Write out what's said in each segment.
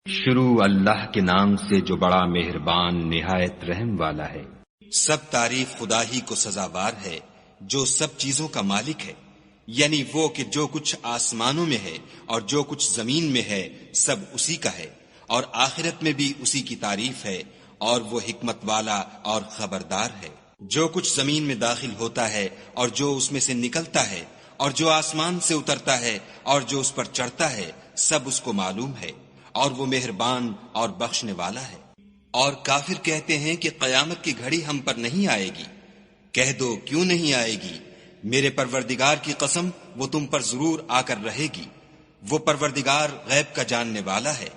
شروع اللہ کے نام سے جو بڑا مہربان نہایت رحم والا ہے۔ سب تعریف خدا ہی کو سزاوار ہے جو سب چیزوں کا مالک ہے، یعنی وہ کہ جو کچھ آسمانوں میں ہے اور جو کچھ زمین میں ہے سب اسی کا ہے، اور آخرت میں بھی اسی کی تعریف ہے، اور وہ حکمت والا اور خبردار ہے۔ جو کچھ زمین میں داخل ہوتا ہے اور جو اس میں سے نکلتا ہے اور جو آسمان سے اترتا ہے اور جو اس پر چڑھتا ہے سب اس کو معلوم ہے، اور وہ مہربان اور بخشنے والا ہے۔ اور کافر کہتے ہیں کہ قیامت کی گھڑی ہم پر نہیں آئے گی۔ کہہ دو کیوں نہیں آئے گی؟ میرے پروردگار کی قسم وہ تم پر ضرور آ کر رہے گی۔ وہ پروردگار غیب کا جاننے والا ہے،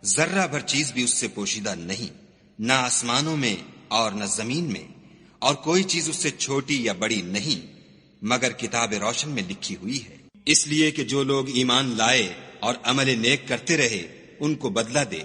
ذرہ بھر چیز بھی اس سے پوشیدہ نہیں، نہ آسمانوں میں اور نہ زمین میں، اور کوئی چیز اس سے چھوٹی یا بڑی نہیں مگر کتاب روشن میں لکھی ہوئی ہے۔ اس لیے کہ جو لوگ ایمان لائے اور عمل نیک کرتے رہے ان کو بدلہ دے،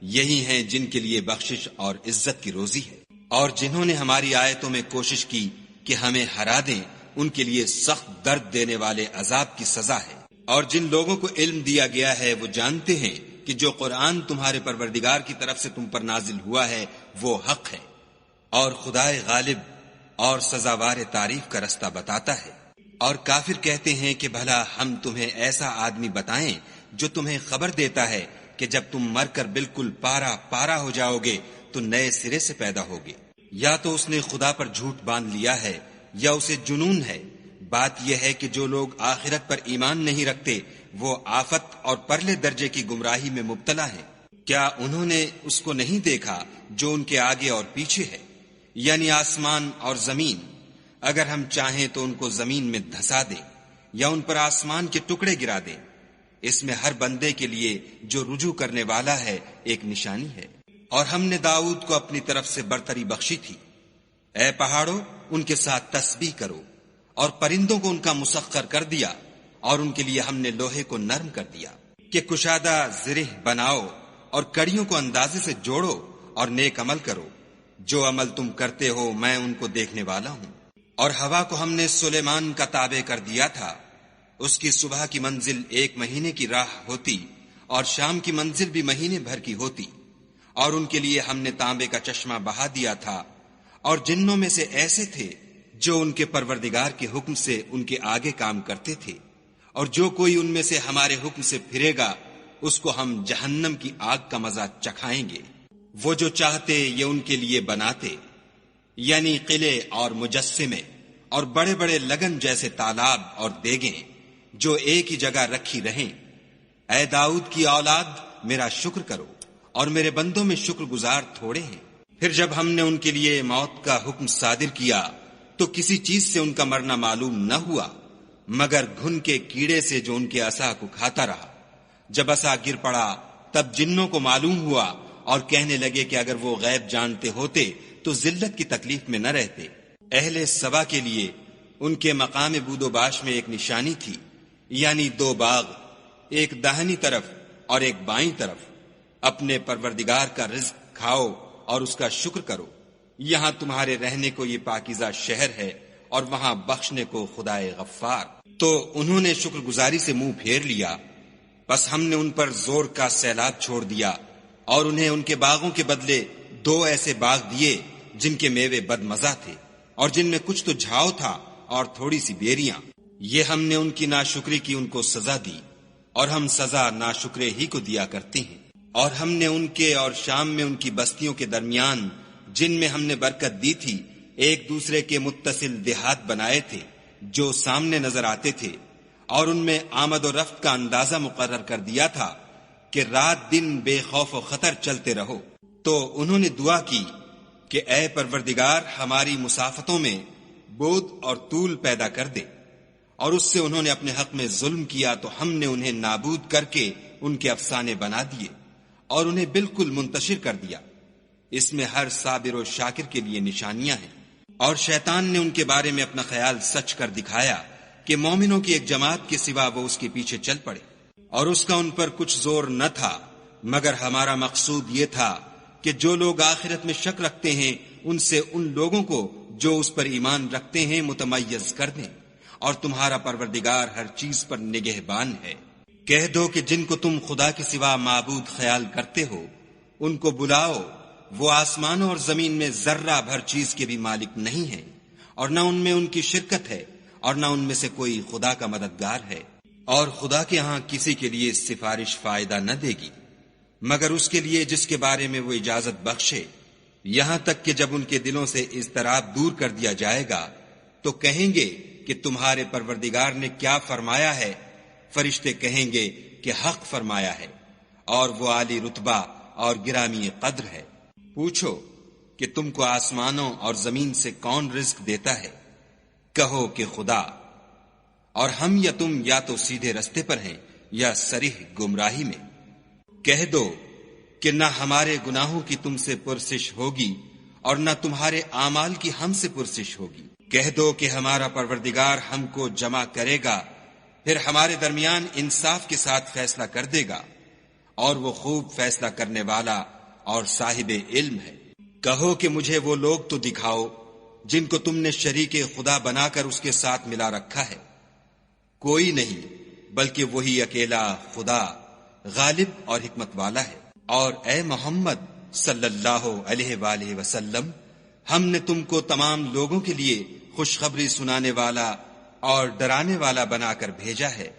یہی ہیں جن کے لیے بخشش اور عزت کی روزی ہے۔ اور جنہوں نے ہماری آیتوں میں کوشش کی کہ ہمیں ہرا دیں ان کے لیے سخت درد دینے والے عذاب کی سزا ہے۔ اور جن لوگوں کو علم دیا گیا ہے وہ جانتے ہیں کہ جو قرآن تمہارے پروردگار کی طرف سے تم پر نازل ہوا ہے وہ حق ہے، اور خدائے غالب اور سزاوار تعریف کا رستہ بتاتا ہے۔ اور کافر کہتے ہیں کہ بھلا ہم تمہیں ایسا آدمی بتائیں جو تمہیں خبر دیتا ہے کہ جب تم مر کر بالکل پارا پارا ہو جاؤ گے تو نئے سرے سے پیدا ہوگے۔ یا تو اس نے خدا پر جھوٹ باندھ لیا ہے یا اسے جنون ہے۔ بات یہ ہے کہ جو لوگ آخرت پر ایمان نہیں رکھتے وہ آفت اور پرلے درجے کی گمراہی میں مبتلا ہیں۔ کیا انہوں نے اس کو نہیں دیکھا جو ان کے آگے اور پیچھے ہے، یعنی آسمان اور زمین؟ اگر ہم چاہیں تو ان کو زمین میں دھسا دیں یا ان پر آسمان کے ٹکڑے گرا دیں۔ اس میں ہر بندے کے لیے جو رجوع کرنے والا ہے ایک نشانی ہے۔ اور ہم نے داؤد کو اپنی طرف سے برتری بخشی تھی۔ اے پہاڑوں ان کے ساتھ تسبیح کرو، اور پرندوں کو ان کا مسخر کر دیا، اور ان کے لیے ہم نے لوہے کو نرم کر دیا کہ کشادہ زرہ بناؤ، اور کڑیوں کو اندازے سے جوڑو اور نیک عمل کرو۔ جو عمل تم کرتے ہو میں ان کو دیکھنے والا ہوں۔ اور ہوا کو ہم نے سلیمان کا تابع کر دیا تھا، اس کی صبح کی منزل 1 مہینے کی راہ ہوتی اور شام کی منزل بھی مہینے بھر کی ہوتی۔ اور ان کے لیے ہم نے تانبے کا چشمہ بہا دیا تھا، اور جنوں میں سے ایسے تھے جو ان کے پروردگار کے حکم سے ان کے آگے کام کرتے تھے، اور جو کوئی ان میں سے ہمارے حکم سے پھرے گا اس کو ہم جہنم کی آگ کا مزہ چکھائیں گے۔ وہ جو چاہتے یہ ان کے لیے بناتے، یعنی قلعے اور مجسمے اور بڑے بڑے لگن جیسے تالاب اور دیگیں جو ایک ہی جگہ رکھی رہیں۔ اے داؤد کی اولاد میرا شکر کرو، اور میرے بندوں میں شکر گزار تھوڑے ہیں۔ پھر جب ہم نے ان کے لیے موت کا حکم صادر کیا تو کسی چیز سے ان کا مرنا معلوم نہ ہوا مگر گھن کے کیڑے سے جو ان کے عصا کو کھاتا رہا۔ جب عصا گر پڑا تب جنوں کو معلوم ہوا اور کہنے لگے کہ اگر وہ غیب جانتے ہوتے تو ذلت کی تکلیف میں نہ رہتے۔ اہل سبا کے لیے ان کے مقام بود و باش میں ایک نشانی تھی، یعنی 2 باغ، ایک داہنی طرف اور ایک بائیں طرف۔ اپنے پروردگار کا رزق کھاؤ اور اس کا شکر کرو۔ یہاں تمہارے رہنے کو یہ پاکیزہ شہر ہے، اور وہاں بخشنے کو خدائے غفار۔ تو انہوں نے شکر گزاری سے منہ پھیر لیا، بس ہم نے ان پر زور کا سیلاب چھوڑ دیا، اور انہیں ان کے باغوں کے بدلے 2 ایسے باغ دیے جن کے میوے بد مزہ تھے، اور جن میں کچھ تو جھاؤ تھا اور تھوڑی سی بیریاں۔ یہ ہم نے ان کی ناشکری کی ان کو سزا دی، اور ہم سزا ناشکرے ہی کو دیا کرتے ہیں۔ اور ہم نے ان کے اور شام میں ان کی بستیوں کے درمیان جن میں ہم نے برکت دی تھی ایک دوسرے کے متصل دیہات بنائے تھے جو سامنے نظر آتے تھے، اور ان میں آمد و رفت کا اندازہ مقرر کر دیا تھا کہ رات دن بے خوف و خطر چلتے رہو۔ تو انہوں نے دعا کی کہ اے پروردگار ہماری مسافتوں میں بود اور طول پیدا کر دے، اور اس سے انہوں نے اپنے حق میں ظلم کیا تو ہم نے انہیں نابود کر کے ان کے افسانے بنا دیے اور انہیں بالکل منتشر کر دیا۔ اس میں ہر صابر و شاکر کے لیے نشانیاں ہیں۔ اور شیطان نے ان کے بارے میں اپنا خیال سچ کر دکھایا کہ مومنوں کی ایک جماعت کے سوا وہ اس کے پیچھے چل پڑے، اور اس کا ان پر کچھ زور نہ تھا مگر ہمارا مقصود یہ تھا کہ جو لوگ آخرت میں شک رکھتے ہیں ان سے ان لوگوں کو جو اس پر ایمان رکھتے ہیں متمیز کر دیں، اور تمہارا پروردگار ہر چیز پر نگہبان ہے۔ کہہ دو کہ جن کو تم خدا کے سوا معبود خیال کرتے ہو ان کو بلاؤ، وہ آسمانوں اور زمین میں ذرہ بھر چیز کے بھی مالک نہیں ہیں، اور نہ ان میں ان کی شرکت ہے، اور نہ ان میں سے کوئی خدا کا مددگار ہے، اور خدا کے ہاں کسی کے لیے سفارش فائدہ نہ دے گی مگر اس کے لیے جس کے بارے میں وہ اجازت بخشے، یہاں تک کہ جب ان کے دلوں سے اضطراب دور کر دیا جائے گا تو کہیں گے کہ تمہارے پروردگار نے کیا فرمایا ہے؟ فرشتے کہیں گے کہ حق فرمایا ہے، اور وہ عالی رتبہ اور گرامی قدر ہے۔ پوچھو کہ تم کو آسمانوں اور زمین سے کون رزق دیتا ہے؟ کہو کہ خدا، اور ہم یا تم یا تو سیدھے رستے پر ہیں یا صریح گمراہی میں۔ کہہ دو کہ نہ ہمارے گناہوں کی تم سے پرسش ہوگی اور نہ تمہارے اعمال کی ہم سے پرسش ہوگی۔ کہہ دو کہ ہمارا پروردگار ہم کو جمع کرے گا، پھر ہمارے درمیان انصاف کے ساتھ فیصلہ کر دے گا، اور وہ خوب فیصلہ کرنے والا اور صاحب علم ہے۔ کہو کہ مجھے وہ لوگ تو دکھاؤ جن کو تم نے شریک خدا بنا کر اس کے ساتھ ملا رکھا ہے۔ کوئی نہیں بلکہ وہی اکیلا خدا غالب اور حکمت والا ہے۔ اور اے محمد صلی اللہ علیہ وآلہ وسلم، ہم نے تم کو تمام لوگوں کے لیے خوشخبری سنانے والا اور ڈرانے والا بنا کر بھیجا ہے،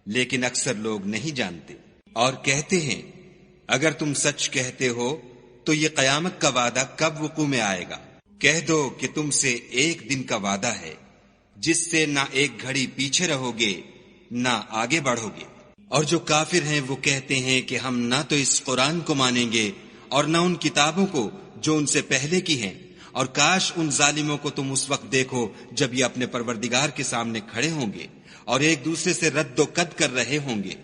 لیکن اکثر لوگ نہیں جانتے۔ اور کہتے ہیں اگر تم سچ کہتے ہو تو یہ قیامت کا وعدہ کب وقوع میں آئے گا؟ کہہ دو کہ تم سے ایک دن کا وعدہ ہے جس سے نہ ایک گھڑی پیچھے رہو گے نہ آگے بڑھو گے۔ اور جو کافر ہیں وہ کہتے ہیں کہ ہم نہ تو اس قرآن کو مانیں گے اور نہ ان کتابوں کو جو ان سے پہلے کی ہیں، اور کاش ان ظالموں کو تم اس وقت دیکھو جب یہ اپنے پروردگار کے سامنے کھڑے ہوں گے اور ایک دوسرے سے رد و قد کر رہے ہوں گے۔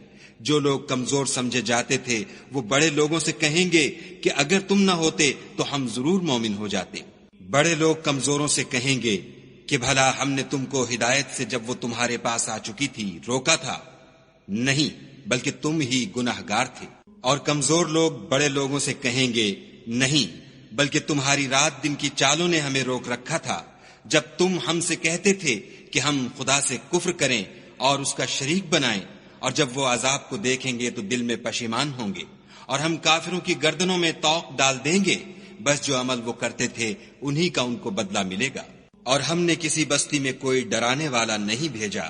جو لوگ کمزور سمجھے جاتے تھے وہ بڑے لوگوں سے کہیں گے کہ اگر تم نہ ہوتے تو ہم ضرور مومن ہو جاتے۔ بڑے لوگ کمزوروں سے کہیں گے کہ بھلا ہم نے تم کو ہدایت سے جب وہ تمہارے پاس آ چکی تھی روکا تھا؟ نہیں، بلکہ تم ہی گناہگار تھے۔ اور کمزور لوگ بڑے لوگوں سے کہیں گے نہیں، بلکہ تمہاری رات دن کی چالوں نے ہمیں روک رکھا تھا جب تم ہم سے کہتے تھے کہ ہم خدا سے کفر کریں اور اس کا شریک بنائیں، اور جب وہ عذاب کو دیکھیں گے تو دل میں پشیمان ہوں گے، اور ہم کافروں کی گردنوں میں طوق ڈال دیں گے، بس جو عمل وہ کرتے تھے انہی کا ان کو بدلہ ملے گا۔ اور ہم نے کسی بستی میں کوئی ڈرانے والا نہیں بھیجا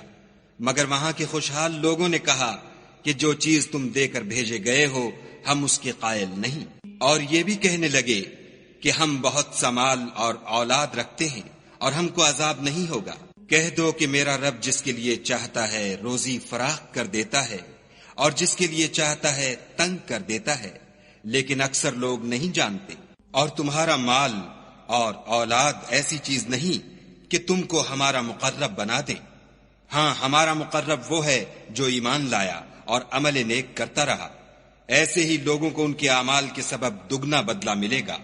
مگر وہاں کے خوشحال لوگوں نے کہا کہ جو چیز تم دے کر بھیجے گئے ہو ہم اس کے قائل نہیں، اور یہ بھی کہنے لگے کہ ہم بہت سا مال اور اولاد رکھتے ہیں اور ہم کو عذاب نہیں ہوگا۔ کہہ دو کہ میرا رب جس کے لیے چاہتا ہے روزی فراخ کر دیتا ہے اور جس کے لیے چاہتا ہے تنگ کر دیتا ہے، لیکن اکثر لوگ نہیں جانتے۔ اور تمہارا مال اور اولاد ایسی چیز نہیں کہ تم کو ہمارا مقرب بنا دیں، ہاں ہمارا مقرب وہ ہے جو ایمان لایا اور عمل نیک کرتا رہا۔ ایسے ہی لوگوں کو ان کے اعمال کے سبب دگنا بدلہ ملے گا،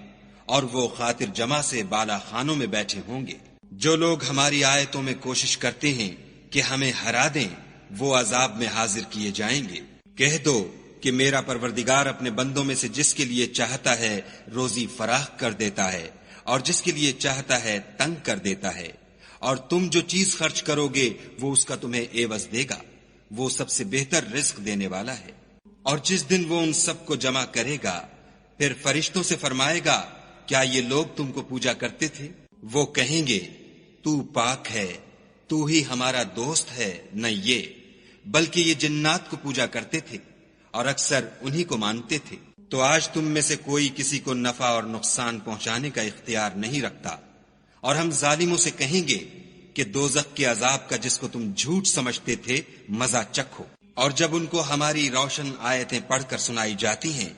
اور وہ خاطر جمع سے بالا خانوں میں بیٹھے ہوں گے۔ جو لوگ ہماری آیتوں میں کوشش کرتے ہیں کہ ہمیں ہرا دیں وہ عذاب میں حاضر کیے جائیں گے۔ کہہ دو کہ میرا پروردگار اپنے بندوں میں سے جس کے لیے چاہتا ہے روزی فراخ کر دیتا ہے اور جس کے لیے چاہتا ہے تنگ کر دیتا ہے، اور تم جو چیز خرچ کرو گے وہ اس کا تمہیں عوض دے گا، وہ سب سے بہتر رزق دینے والا ہے۔ اور جس دن وہ ان سب کو جمع کرے گا پھر فرشتوں سے فرمائے گا کیا یہ لوگ تم کو پوجا کرتے تھے؟ وہ کہیں گے تو پاک ہے، تو ہی ہمارا دوست ہے، نہ یہ بلکہ یہ جنات کو پوجا کرتے تھے اور اکثر انہی کو مانتے تھے۔ تو آج تم میں سے کوئی کسی کو نفع اور نقصان پہنچانے کا اختیار نہیں رکھتا، اور ہم ظالموں سے کہیں گے کہ دوزخ کے عذاب کا جس کو تم جھوٹ سمجھتے تھے مزہ چکھو۔ اور جب ان کو ہماری روشن آیتیں پڑھ کر سنائی جاتی ہیں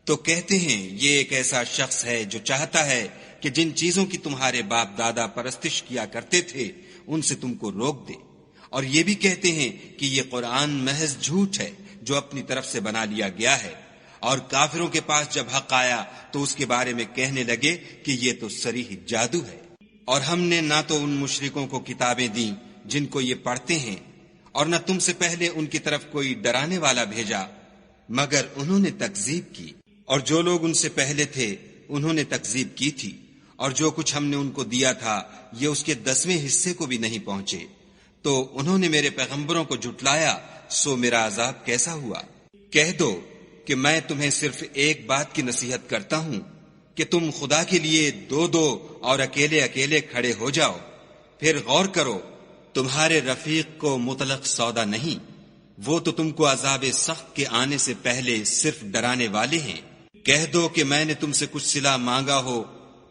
تو کہتے ہیں یہ ایک ایسا شخص ہے جو چاہتا ہے کہ جن چیزوں کی تمہارے باپ دادا پرستش کیا کرتے تھے ان سے تم کو روک دے، اور یہ بھی کہتے ہیں کہ یہ قرآن محض جھوٹ ہے جو اپنی طرف سے بنا لیا گیا ہے۔ اور کافروں کے پاس جب حق آیا تو اس کے بارے میں کہنے لگے کہ یہ تو صریح جادو ہے۔ اور ہم نے نہ تو ان مشرکوں کو کتابیں دیں جن کو یہ پڑھتے ہیں، اور نہ تم سے پہلے ان کی طرف کوئی ڈرانے والا بھیجا مگر انہوں نے تکذیب کی، اور جو لوگ ان سے پہلے تھے انہوں نے تکذیب کی تھی، اور جو کچھ ہم نے ان کو دیا تھا یہ اس کے 10ویں حصے کو بھی نہیں پہنچے۔ تو انہوں نے میرے پیغمبروں کو جھٹلایا سو میرا عذاب کیسا ہوا۔ کہہ دو کہ میں تمہیں صرف ایک بات کی نصیحت کرتا ہوں کہ تم خدا کے لیے دو دو اور اکیلے اکیلے کھڑے ہو جاؤ، پھر غور کرو، تمہارے رفیق کو مطلق سودا نہیں، وہ تو تم کو عذاب سخت کے آنے سے پہلے صرف ڈرانے والے ہیں۔ کہہ دو کہ میں نے تم سے کچھ صلہ مانگا ہو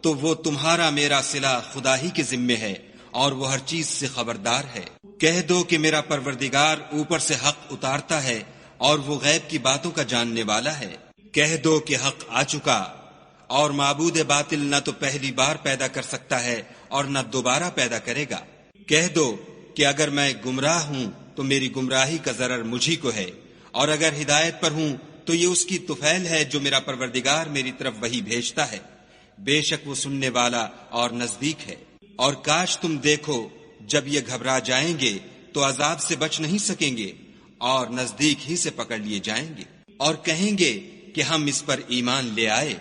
تو وہ تمہارا میرا صلہ خدا ہی کے ذمے ہے، اور وہ ہر چیز سے خبردار ہے۔ کہہ دو کہ میرا پروردگار اوپر سے حق اتارتا ہے اور وہ غیب کی باتوں کا جاننے والا ہے۔ کہہ دو کہ حق آ چکا، اور معبود باطل نہ تو پہلی بار پیدا کر سکتا ہے اور نہ دوبارہ پیدا کرے گا۔ کہہ دو کہ اگر میں گمراہ ہوں تو میری گمراہی کا ضرر مجھی کو ہے، اور اگر ہدایت پر ہوں تو یہ اس کی طفیل ہے جو میرا پروردگار میری طرف وحی بھیجتا ہے، بے شک وہ سننے والا اور نزدیک ہے۔ اور کاش تم دیکھو جب یہ گھبرا جائیں گے تو عذاب سے بچ نہیں سکیں گے اور نزدیک ہی سے پکڑ لیے جائیں گے، اور کہیں گے کہ ہم اس پر ایمان لے آئے،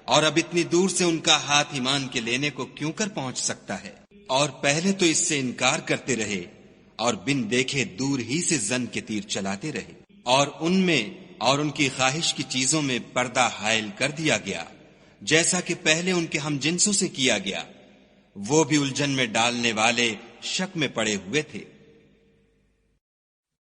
اور اب اتنی دور سے ان کا ہاتھ ایمان کے لینے کو کیوں کر پہنچ سکتا ہے؟ اور پہلے تو اس سے انکار کرتے رہے اور بن دیکھے دور ہی سے زن کے تیر چلاتے رہے، اور ان میں اور ان کی خواہش کی چیزوں میں پردہ حائل کر دیا گیا، جیسا کہ پہلے ان کے ہم جنسوں سے کیا گیا، وہ بھی الجھن میں ڈالنے والے شک میں پڑے ہوئے تھے۔